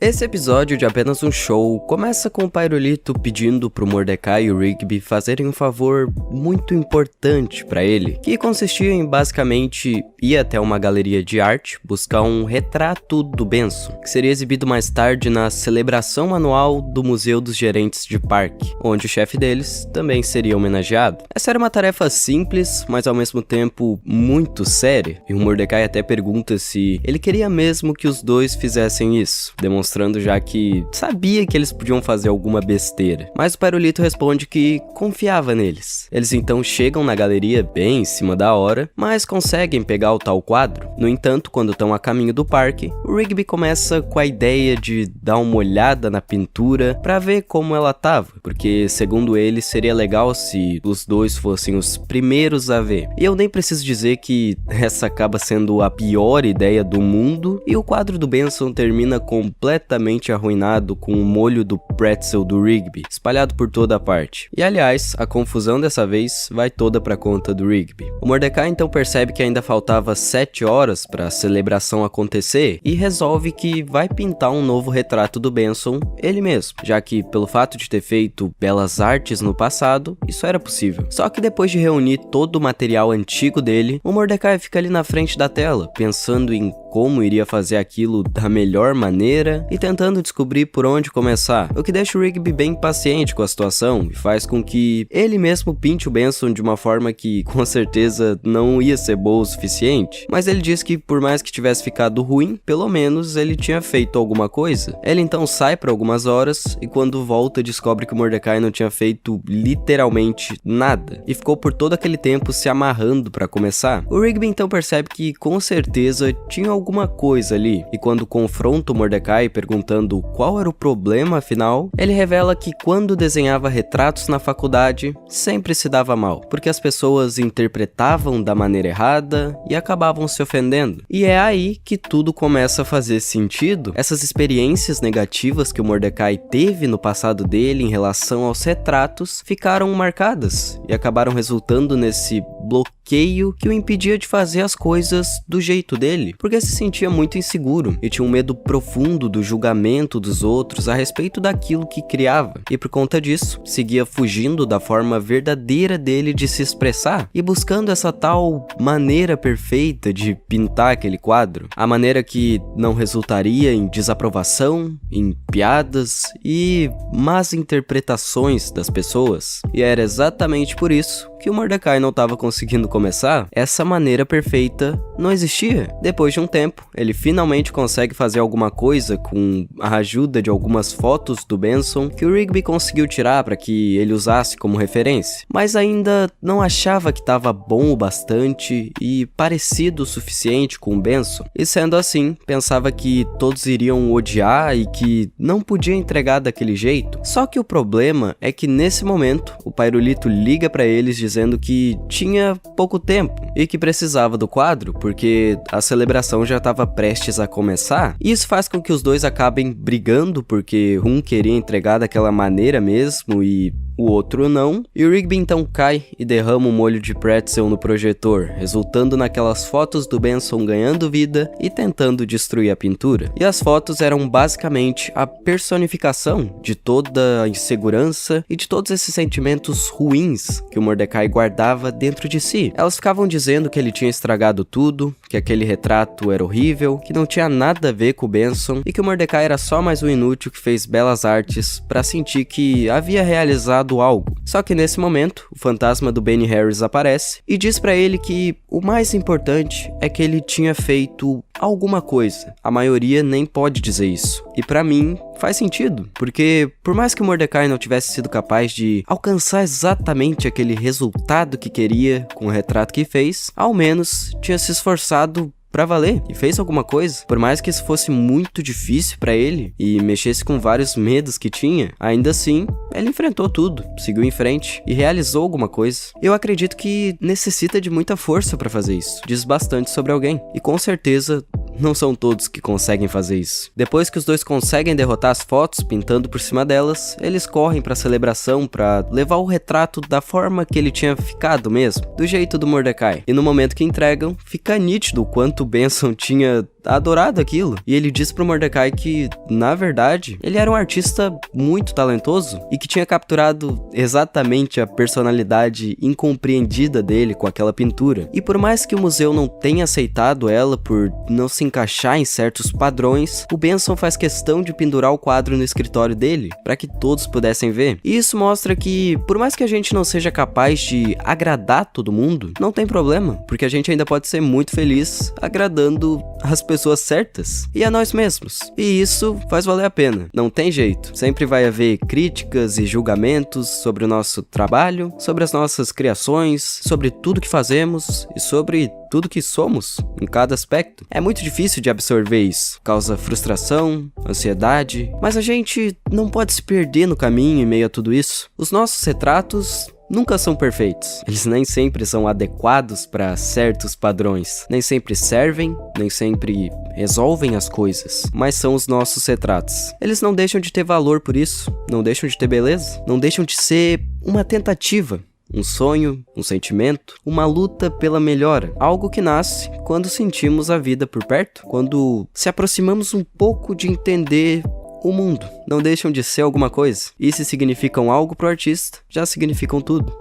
Esse episódio de Apenas um Show começa com o Pyrolito pedindo pro Mordecai e o Rigby fazerem um favor muito importante pra ele, que consistia em basicamente ir até uma galeria de arte buscar um retrato do Benson, que seria exibido mais tarde na celebração anual do Museu dos Gerentes de Parque, onde o chefe deles também seria homenageado. Essa era uma tarefa simples, mas ao mesmo tempo muito séria, e o Mordecai até pergunta se ele queria mesmo que os dois fizessem isso, demonstrando já que sabia que eles podiam fazer alguma besteira. Mas o Pyrolito responde que confiava neles. Eles então chegam na galeria bem em cima da hora, mas conseguem pegar o tal quadro. No entanto, quando estão a caminho do parque, o Rigby começa com a ideia de dar uma olhada na pintura pra ver como ela tava, porque segundo ele seria legal se os dois fossem os primeiros a ver. E eu nem preciso dizer que essa acaba sendo a pior ideia do mundo, e o quadro do Benson termina completamente arruinado com o molho do pretzel do Rigby espalhado por toda a parte. E aliás, a confusão dessa vez vai toda pra conta do Rigby. O Mordecai então percebe que ainda faltava 7 horas pra celebração acontecer e resolve que vai pintar um novo retrato do Benson ele mesmo, já que pelo fato de ter feito belas artes no passado, isso era possível. Só que depois de reunir todo o material antigo dele, o Mordecai fica ali na frente da tela, pensando em como iria fazer aquilo da melhor maneira e tentando descobrir por onde começar, o que deixa o Rigby bem paciente com a situação e faz com que ele mesmo pinte o Benson de uma forma que com certeza não ia ser boa o suficiente, mas ele diz que por mais que tivesse ficado ruim, pelo menos ele tinha feito alguma coisa. Ele então sai por algumas horas e quando volta descobre que o Mordecai não tinha feito literalmente nada e ficou por todo aquele tempo se amarrando para começar. O Rigby então percebe que com certeza tinha alguma coisa ali, e quando confronta o Mordecai perguntando qual era o problema afinal, ele revela que quando desenhava retratos na faculdade, sempre se dava mal, porque as pessoas interpretavam da maneira errada e acabavam se ofendendo. E é aí que tudo começa a fazer sentido. Essas experiências negativas que o Mordecai teve no passado dele em relação aos retratos ficaram marcadas e acabaram resultando nesse bloqueio que o impedia de fazer as coisas do jeito dele, porque se sentia muito inseguro e tinha um medo profundo do julgamento dos outros a respeito daquilo que criava, e por conta disso, seguia fugindo da forma verdadeira dele de se expressar e buscando essa tal maneira perfeita de pintar aquele quadro, a maneira que não resultaria em desaprovação, em piadas e más interpretações das pessoas. E era exatamente por isso que o Mordecai não estava conseguindo começar. Essa maneira perfeita não existia. Depois de um tempo, ele finalmente consegue fazer alguma coisa com a ajuda de algumas fotos do Benson que o Rigby conseguiu tirar para que ele usasse como referência, mas ainda não achava que estava bom o bastante e parecido o suficiente com o Benson, e sendo assim, pensava que todos iriam odiar e que não podia entregar daquele jeito. Só que o problema é que nesse momento, o Pyrolito liga para eles dizendo que tinha pouco tempo e que precisava do quadro porque a celebração já estava prestes a começar, e isso faz com que os dois acabem brigando porque um queria entregar daquela maneira mesmo e o outro não, e o Rigby então cai e derrama um molho de pretzel no projetor, resultando naquelas fotos do Benson ganhando vida e tentando destruir a pintura. E as fotos eram basicamente a personificação de toda a insegurança e de todos esses sentimentos ruins que o Mordecai guardava dentro de si. Elas ficavam dizendo que ele tinha estragado tudo, que aquele retrato era horrível, que não tinha nada a ver com o Benson e que o Mordecai era só mais um inútil que fez belas artes para sentir que havia realizado algo. Só que nesse momento, o fantasma do Benny Harris aparece e diz pra ele que o mais importante é que ele tinha feito alguma coisa. A maioria nem pode dizer isso. E pra mim, faz sentido, porque por mais que o Mordecai não tivesse sido capaz de alcançar exatamente aquele resultado que queria com o retrato que fez, ao menos tinha se esforçado pra valer e fez alguma coisa. Por mais que isso fosse muito difícil pra ele e mexesse com vários medos que tinha, ainda assim, ele enfrentou tudo, seguiu em frente e realizou alguma coisa. Eu acredito que necessita de muita força pra fazer isso. Diz bastante sobre alguém. E com certeza não são todos que conseguem fazer isso. Depois que os dois conseguem derrotar as fotos pintando por cima delas, eles correm pra celebração pra levar o retrato da forma que ele tinha ficado mesmo, do jeito do Mordecai. E no momento que entregam, fica nítido o quanto o Benson tinha adorado aquilo. E ele diz pro Mordecai que, na verdade, ele era um artista muito talentoso e que tinha capturado exatamente a personalidade incompreendida dele com aquela pintura. E por mais que o museu não tenha aceitado ela por não se encaixar em certos padrões, o Benson faz questão de pendurar o quadro no escritório dele, para que todos pudessem ver. E isso mostra que, por mais que a gente não seja capaz de agradar todo mundo, não tem problema, porque a gente ainda pode ser muito feliz agradando as pessoas certas e a nós mesmos. E isso faz valer a pena. Não tem jeito. Sempre vai haver críticas e julgamentos sobre o nosso trabalho, sobre as nossas criações, sobre tudo que fazemos e sobre tudo que somos em cada aspecto. É muito difícil de absorver isso. Causa frustração, ansiedade, mas a gente não pode se perder no caminho em meio a tudo isso. Os nossos retratos nunca são perfeitos. Eles nem sempre são adequados para certos padrões. Nem sempre servem, nem sempre resolvem as coisas. Mas são os nossos retratos. Eles não deixam de ter valor por isso. Não deixam de ter beleza. Não deixam de ser uma tentativa. Um sonho, um sentimento, uma luta pela melhora. Algo que nasce quando sentimos a vida por perto. Quando se aproximamos um pouco de entender o mundo. Não deixam de ser alguma coisa. E se significam algo pro artista, já significam tudo.